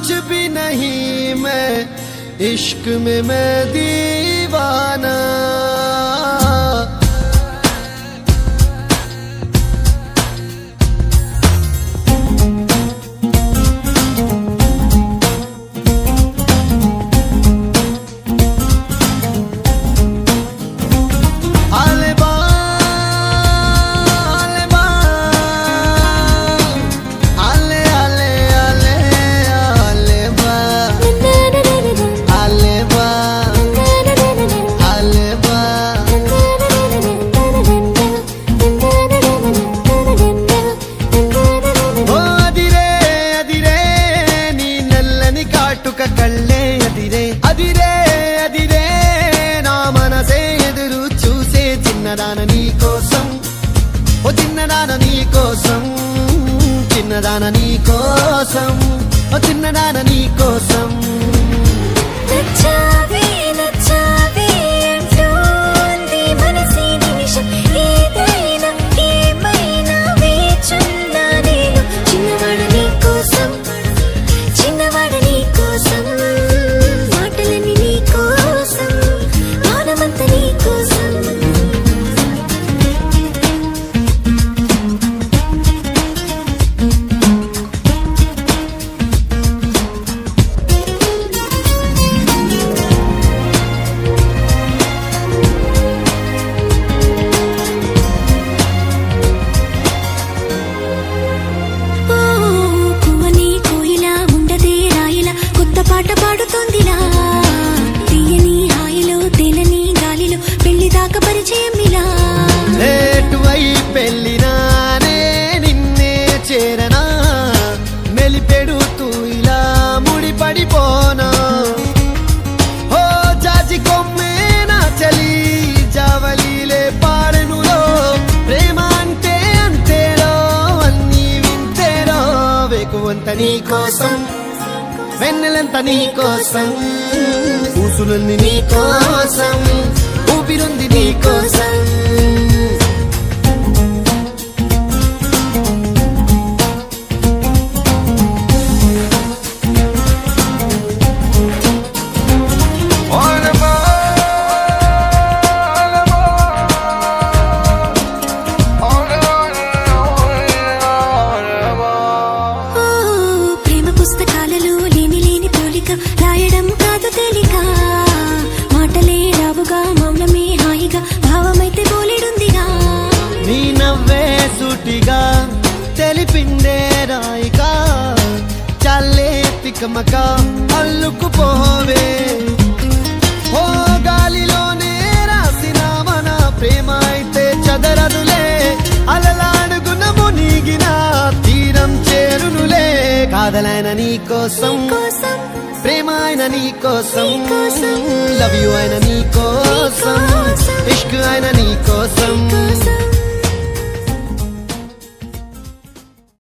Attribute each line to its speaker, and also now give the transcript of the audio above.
Speaker 1: कुछ भी नहीं मैं इश्क में मैं दीवाना కళ్ళే అదిరే అదిరే అదిరే నా మనసే ఎదురు చూసే చిన్నదాన నీ కోసం ఓ చిన్నదాన నీ కోసం చిన్నదాన నీ కోసం ఓ చిన్నదాన నీ కోసం
Speaker 2: నచ్చావే నచ్చావే అంటోంది మనసే నిమిషం ఏదైనా ఏమైనా వేచున్నా నేను చిన్నవాడ నీ కోసం చిన్నవాడ నీ కోసం మాటలన్నీ నీ కోసం మానమంతా నీ కోసం పాట పాడుతోందిలా తీయని హాయిలో తేలని గాలిలో పెళ్లి దాకా పరిచయం ఇలా
Speaker 1: ఏటువై పెళ్ళినానే నిన్నే చేరనా మెలిపెడుతూ ఇలా ముడిపడిపోనా ఓ జాజి కొమ్మే నా చలి జావలీలే పాడెనులో ప్రేమ అంటే అంతేరో అన్నీ వింతేరో వేకువంత నీ కోసం వెన్నెలంతా నీ కోసం ఊసులుంది నీ కోసం ఊపిరుంది నీ కోసం
Speaker 2: రాయడం కాదు తేలిక మాటలే రావుగా మౌనమే హాయిగా భావమైతే బోలెడుందిగా
Speaker 1: నీ నవ్వే సూటిగా తెలిపిండే రాయిగా చల్లే తికమక అల్లుకుపోవే ఓ గాలిలోనే రాసిన మన ప్రేమ అయితే చదరదులే అలలాడుగున మునిగిన తీరం చేరునులే కాదలైన నీ కోసం ప్రేమ అయిన నీ కోసం లవ్ యు అయిన నీ కోసం